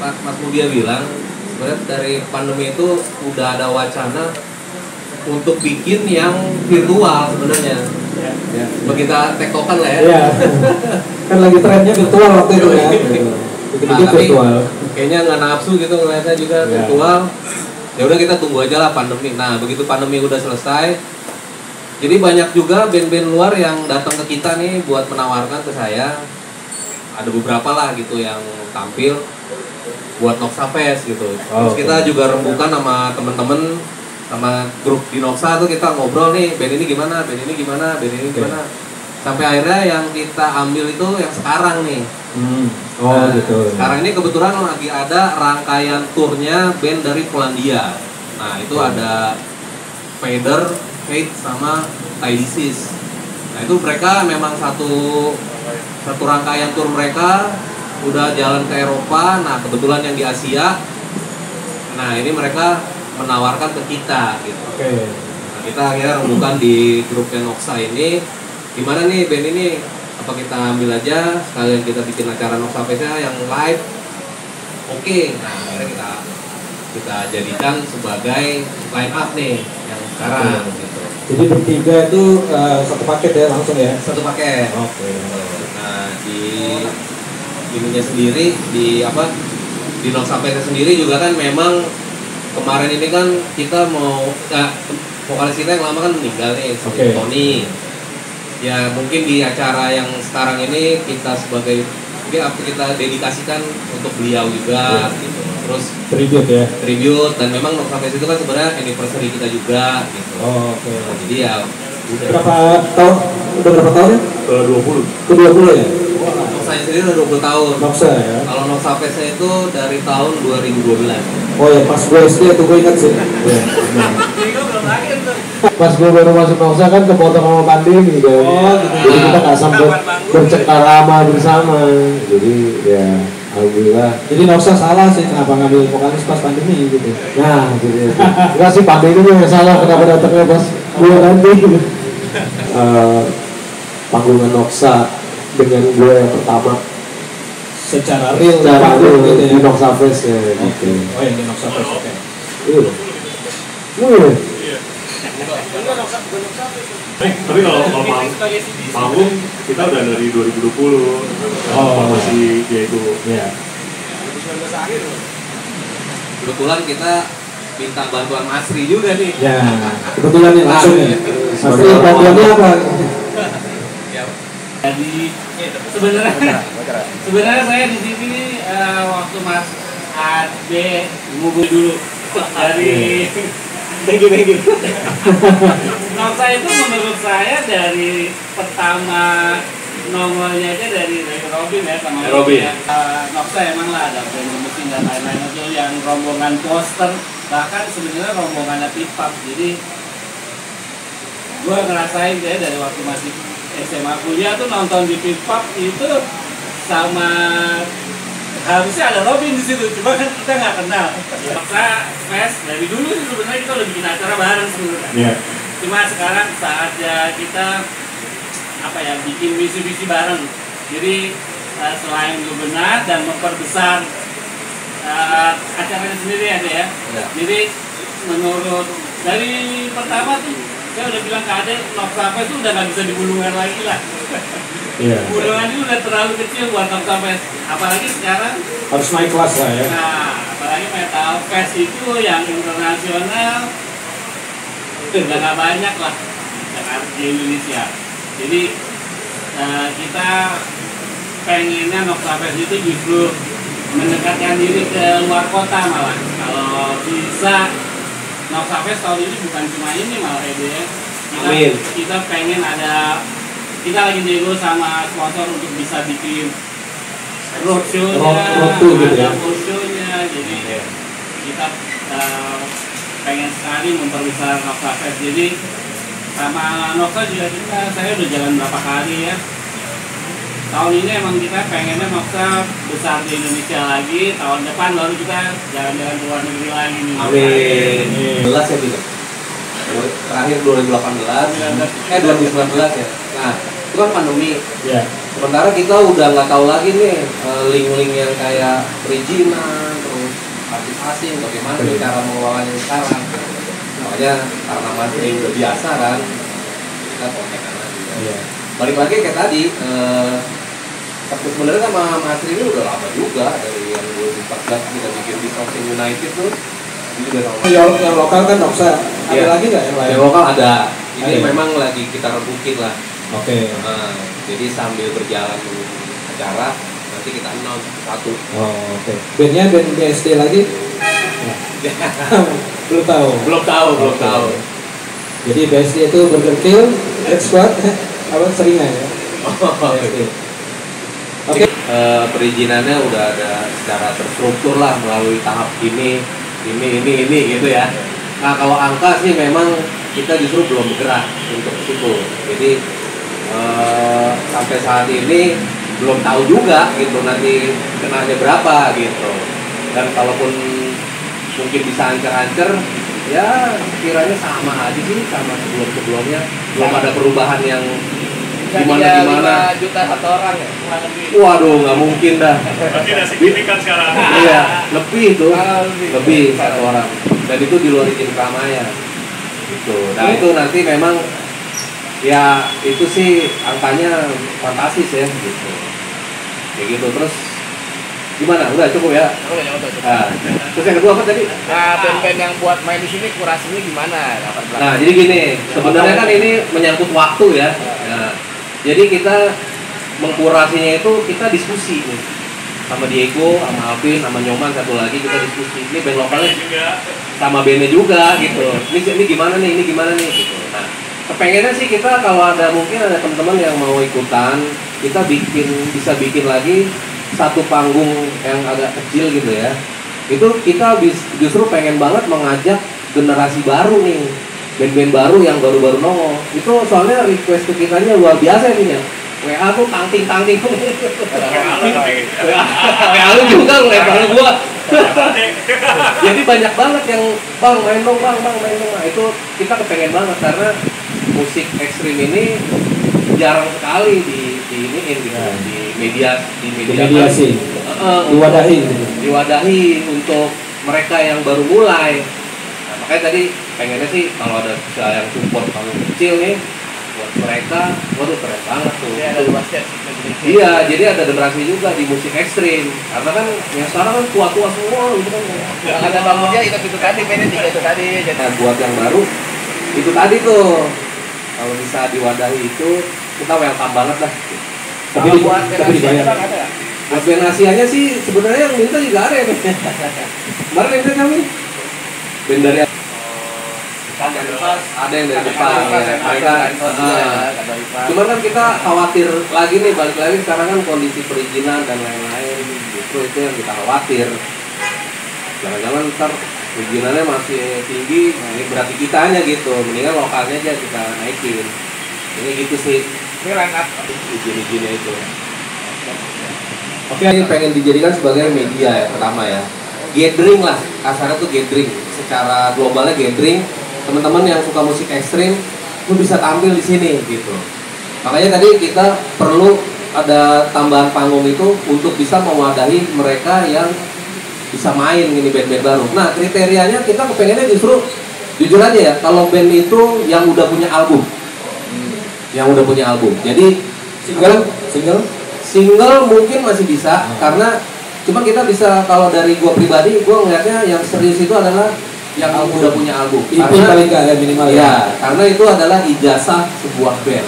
Mas Mudia bilang, sebenarnya dari pandemi itu udah ada wacana untuk bikin yang virtual sebenarnya. Ya. Begitu tektokan lah ya. Iya. Kan lagi trennya virtual waktu itu ya. Dikit-dikit virtual. Kayaknya nggak nafsu gitu ngeliatnya juga virtual. Ya udah kita tunggu aja lah pandemi. Nah begitu pandemi udah selesai, jadi banyak juga band-band luar yang datang ke kita nih buat menawarkan ke saya. Ada beberapa lah gitu yang tampil buat Noxa Fest gitu. Terus kita juga rembukan sama temen-temen, sama grup di Noxa tuh kita ngobrol nih, band ini gimana, band ini gimana, band ini gimana. Sampai akhirnya yang kita ambil itu yang sekarang nih. Oh gitu. Sekarang ini kebetulan lagi ada rangkaian turnya band dari Polandia. Nah itu ada Vader, Fate sama Thai Disease. Nah itu mereka memang satu rangkaian tur mereka udah jalan ke Eropa. Nah kebetulan yang di Asia. Nah ini mereka menawarkan ke kita gitu. Nah, kita akhirnya rembukan di grup Noxa ini. Gimana nih band ini? Apa kita ambil aja sekalian kita bikin acara Noxa Fest-nya yang live? Oke. Nah akhirnya kita jadikan sebagai line up nih yang sekarang gitu. Jadi bertiga itu satu paket ya langsung ya? Satu paket. Oke. Nah di ininya sendiri di Noxa Fest sendiri juga kan memang kemarin ini kan kita mau vokalis kita yang lama kan meninggal nih, Tony. Ya mungkin di acara yang sekarang ini kita kita dedikasikan untuk beliau juga gitu. Terus tribute dan memang Noxa Fest itu kan sebenarnya anniversary kita juga gitu. Nah, jadi ya udah. Berapa tahun? Udah berapa tahun ya? 20. Ke 20 ya? Noxa sendiri udah 20 tahun. Noxa ya? Kalau Noxa Fest itu dari tahun 2012. Oh ya, pas gue SD itu gue ingat sih. Pas gue baru masuk Noxa kan kepotong sama pandemi kan. Jadi kita nggak sampai bercengkarama bersama. Jadi ya alhamdulillah. Jadi Noxa salah sih kenapa ngambil vokalis pas pandemi gitu. Nah, gitu. Enggak sih pandemi yang salah kenapa datangnya pas gue nanti. Panggungan Noxa dengan gue yang pertama secara real gitu ya. Di Noxa Fest ya. Oke. Oh yang di Noxa Fest oke. Iya. Tapi kalau panggung kita udah dari 2020. Masih dia itu. Iya. Kebetulan kita minta bantuan Masri juga nih. Ya. Kebetulan nih langsung ya. Masri bantuannya apa? Jadi sebenarnya saya di sini waktu Mas Ade ngubur dulu dari thank you. Noxa itu menurut saya dari pertama nongolnya aja dari Robin ya sama Robin. Noxa emang lah ada brand mesin dan lain-lain itu yang rombongan poster, bahkan sebenarnya rombongannya pipap. Jadi gue ngerasain ya dari waktu masih SMA kuliah tuh nonton di pipap itu sama harusnya ada Robin di situ, cuma kan kita nggak kenal. Noxa Fest dari dulu sih sebenarnya kita udah bikin acara bareng sebenarnya. Cuma sekarang saatnya kita bikin visi-visi bareng. Jadi selain berbenah dan memperbesar acaranya sendiri ada ya. Jadi menurut dari pertama tuh saya udah bilang ke Ade, Noxa Fest itu udah nggak bisa dibulungan lagi lah. Bulungan itu udah terlalu kecil buat Noxa Fest. Apalagi sekarang harus naik kelas lah ya. Nah, apalagi Metal Fest itu yang internasional udah nggak banyak lah di Indonesia. Jadi kita pengennya Noxa Fest itu justru mendekatkan diri ke luar kota malah. Kalau bisa Noxa Fest tahun ini bukan cuma ini malah ya. Kita pengen kita lagi nego sama sponsor untuk bisa bikin roadshow-nya, roadshow-nya. Jadi kita pengen sekali memperbesar Noxa Fest. Jadi sama Noxa juga saya udah jalan berapa kali ya. Tahun ini emang kita pengennya Noxa besar di Indonesia lagi. Tahun depan baru kita jalan-jalan ke luar negeri lagi nih. Amin. 2019 ya Bik? Terakhir 2019 ya. Nah itu kan pandemi. Sementara kita udah nggak tahu lagi nih link-link yang kayak perizinan, terus artis asing, bagaimana nih cara mengelolanya sekarang. Makanya karena Masri udah biasa kan, kita kontekan lagi. Iya. Balik lagi kayak tadi, sebenarnya sama Masri ini udah lama juga, dari yang 2014 kita bikin di Sourcing United tuh. Ini juga sama. Yang lokal kan Noksa, ada lagi nggak yang lain? Yang lokal ada. Ini memang lagi kita rebukin lah. Oke. Jadi sambil berjalan acara nanti kita announce satu. Oh, oke. Bandnya band BSD lagi? Belum tahu. Jadi BSD itu Burger Kill, Red Squad, apa seringan ya? Oke. Perizinannya udah ada secara terstruktur lah melalui tahap ini gitu ya. Nah kalau angka sih memang kita justru belum bergerak untuk itu. Jadi sampai saat ini belum tahu juga gitu nanti kenanya berapa gitu. Dan kalaupun mungkin bisa ancer-ancer, ya kiranya sama aja sih sama sebelumnya. Belum ada perubahan yang gimana 5 juta satu orang ya? Waduh, nggak mungkin dah. Tidak signifikan sekarang. Iya, lebih itu, lebih satu orang. Dan itu di luar izin keramaian. Gitu. Nah itu nanti memang ya itu sih angkanya fantastis ya gitu. Kayak gitu. Terus gimana? Udah cukup ya? Nah, terus yang kedua apa tadi? Nah, band-band yang buat main di sini kurasinya gimana? Nah, jadi gini, sebenarnya kan ini menyangkut waktu ya. Nah, jadi kita mengkurasinya itu kita diskusi nih. Sama Diego, sama Alvin, sama Nyoman satu lagi kita diskusi. Ini band lokalnya sama bandnya juga gitu. Ini gimana nih? Gitu. Nah, kepengennya sih kita kalau ada mungkin ada teman-teman yang mau ikutan, kita bisa bikin lagi satu panggung yang agak kecil gitu ya. Itu kita justru pengen banget mengajak generasi baru nih, band-band baru yang baru-baru nongol. Itu soalnya request ke kitanya luar biasa ini ya. WA tuh tangting. WA lu juga ngelempar gua. Jadi banyak banget yang bang main dong. Nah, itu kita kepengen banget karena musik ekstrim ini jarang sekali diiniin gitu, dimediasi, diwadahi untuk mereka yang baru mulai. Nah, makanya tadi pengennya sih kalau ada bisa yang support kalau kecil nih buat mereka, waduh keren banget tuh. Iya, jadi ada generasi juga di musik ekstrim. Karena kan yang sekarang kan tua-tua semua gitu kan. Yang ada bangunnya itu tadi, bandnya 3 itu tadi. Nah, buat yang baru itu tadi tuh. Kalau bisa diwadahi itu kita welcome banget lah. Tapi buat dibayar. Buat donasiannya sih sebenarnya yang minta juga ada ya. Kemarin yang minta kami band dari ada yang dari Jepang ya. Mereka cuman kan kita khawatir lagi nih, balik lagi sekarang kan kondisi perizinan dan lain-lain, justru itu yang kita khawatir. Jangan-jangan ntar perizinannya masih tinggi, ini berarti kitanya gitu, mendingan lokalnya aja kita naikin. Ini gitu sih. Ini line up izin-izinnya itu. Oke, ini pengen dijadikan sebagai media ya pertama ya. Gathering lah, kasarnya tuh gathering. Secara globalnya gathering, teman-teman yang suka musik ekstrim, lu bisa tampil di sini gitu. Makanya tadi kita perlu ada tambahan panggung itu untuk bisa mewadahi mereka yang bisa main gini band-band baru. Nah kriterianya kita kepengennya justru jujur aja ya, kalau band itu yang udah punya album, Jadi single mungkin masih bisa, karena cuma kita bisa kalau dari gua pribadi, gua ngeliatnya yang serius itu adalah yang udah punya album. Itu paling gak ada minimal ya. Karena itu adalah ijazah sebuah band.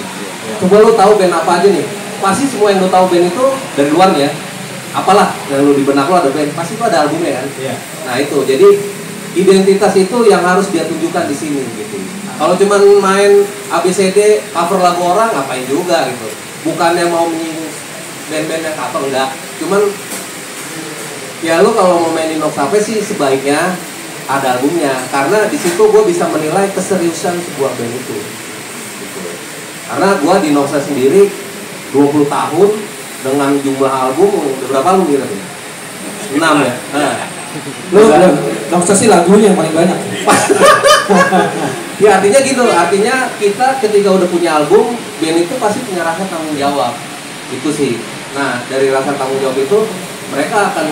Coba lu tahu band apa aja nih? Pasti semua yang lu tahu band itu dari luar ya. Apalah yang lu di benak lu ada band, pasti itu ada albumnya kan? Iya. Nah itu, jadi identitas itu yang harus dia tunjukkan di sini gitu. Kalau cuma main ABCD cover lagu orang ngapain juga gitu. Bukannya mau menyinggung band-band yang cover, enggak. Cuman ya lu kalau mau mainin Noksape sih sebaiknya ada albumnya, karena di situ gue bisa menilai keseriusan sebuah band itu. Gitu. Karena gue di Noksa sendiri 20 tahun dengan jumlah album udah berapa album gitu? 6 ya. Nah. Lu Noksa sih lagunya yang paling banyak. Ya artinya gitu, artinya kita ketika udah punya album, band itu pasti punya rasa tanggung jawab. Itu sih. Nah, dari rasa tanggung jawab itu mereka akan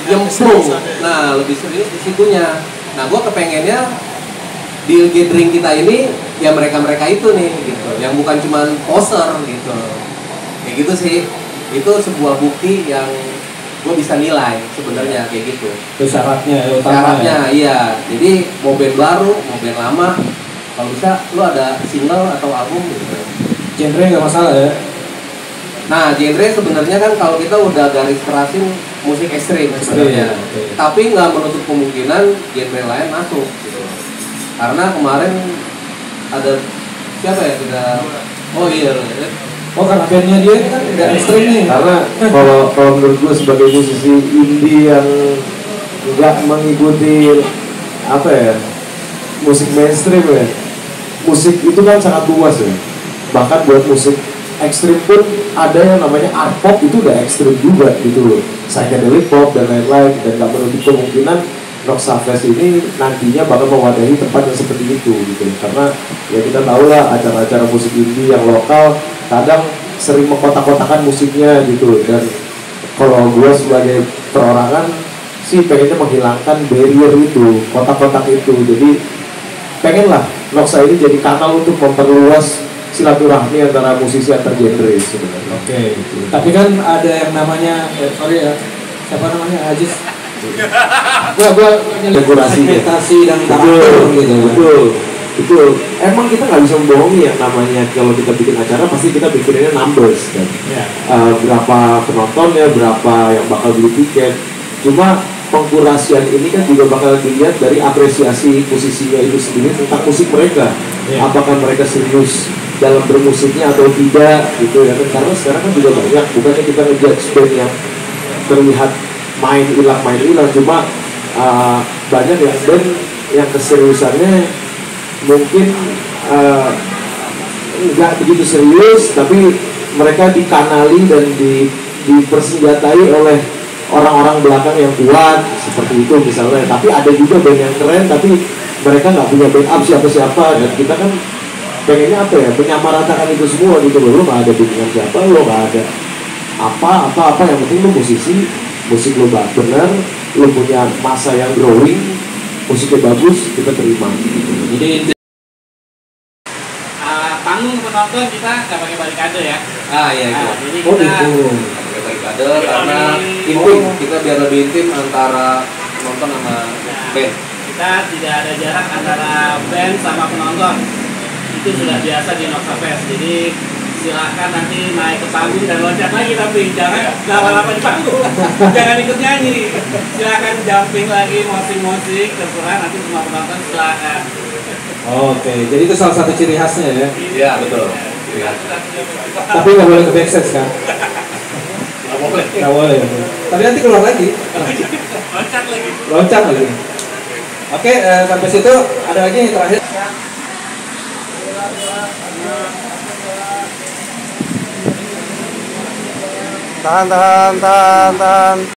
nyemplung. Nah, lebih serius di situnya. Nah, gue kepengennya di gathering kita ini ya mereka-mereka itu nih gitu, yang bukan cuma poser gitu. Kayak gitu sih. Itu sebuah bukti yang gue bisa nilai sebenarnya kayak gitu. Itu syaratnya, Syaratnya iya. Jadi mau band baru, mau band lama, kalau bisa lu ada single atau album gitu. Genre nggak masalah ya. Nah, genre sebenarnya kan kalau kita udah garis kerasin musik ekstrim sebenarnya. Okay. Tapi nggak menutup kemungkinan genre lain masuk gitu. Karena kemarin ada siapa ya kita Karena bandnya dia kan nggak ekstrim nih. Karena kalau menurut gue sebagai musisi indie yang nggak mengikuti apa ya musik mainstream ya, musik itu kan sangat luas ya. Bahkan buat musik ekstrim pun ada yang namanya art pop, itu udah ekstrim juga gitu loh, psychedelic pop dan lain-lain, dan nggak menutup kemungkinan Noxa Fest ini nantinya bakal mewadahi tempat yang seperti itu gitu. Karena ya kita tahu lah acara-acara musik indie yang lokal kadang sering mengkotak-kotakan musiknya gitu, dan kalau gue sebagai perorangan sih pengennya menghilangkan barrier itu, kotak-kotak itu. Jadi pengen lah Noxa ini jadi kanal untuk memperluas silaturahmi antara musisi antar genre sebenarnya. Oke. Tapi kan ada yang namanya, siapa namanya, Ajis. Gua Dekorasi dan karakter gitu. Betul. Emang kita nggak bisa membohongi ya, namanya kalau kita bikin acara pasti kita bikinnya numbers kan. Berapa penontonnya, berapa yang bakal beli tiket. Cuma pengkurasian ini kan juga bakal dilihat dari apresiasi musisinya itu sendiri tentang musik mereka. Apakah mereka serius dalam bermusiknya atau tidak gitu ya kan. Karena sekarang kan juga banyak, bukannya kita ngejudge band yang terlihat main hilang, cuma banyak yang band yang keseriusannya mungkin nggak begitu serius, tapi mereka dikanali dan dipersenjatai oleh orang-orang belakang yang kuat seperti itu misalnya. Tapi ada juga band yang keren tapi mereka nggak punya backup siapa-siapa, dan kita kan pengennya apa ya, menyamaratakan itu semua gitu loh. Lo nggak ada bimbingan siapa, lo nggak ada apa yang penting lo musisi, musik lo benar, lo punya masa yang growing, musiknya bagus, kita terima gitu. Jadi panggung penonton kita nggak pakai barikade ya. Iya itu. Jadi kita pakai barikade karena intim, kita biar lebih intim antara penonton sama band. Kita tidak ada jarak antara band sama penonton. Itu sudah biasa di Noxa Fest. Jadi silakan nanti naik ke panggung dan loncat lagi, tapi jangan lama-lama di panggung. Jangan ikut nyanyi. Silakan jumping lagi, musik terserah, nanti semua penonton silakan. Oke, jadi itu salah satu ciri khasnya ya. Iya betul. Tapi nggak boleh ke backstage kan? Nggak boleh. Tapi nanti keluar lagi. Loncat lagi. Oke, sampai situ ada lagi yang terakhir. Tahan.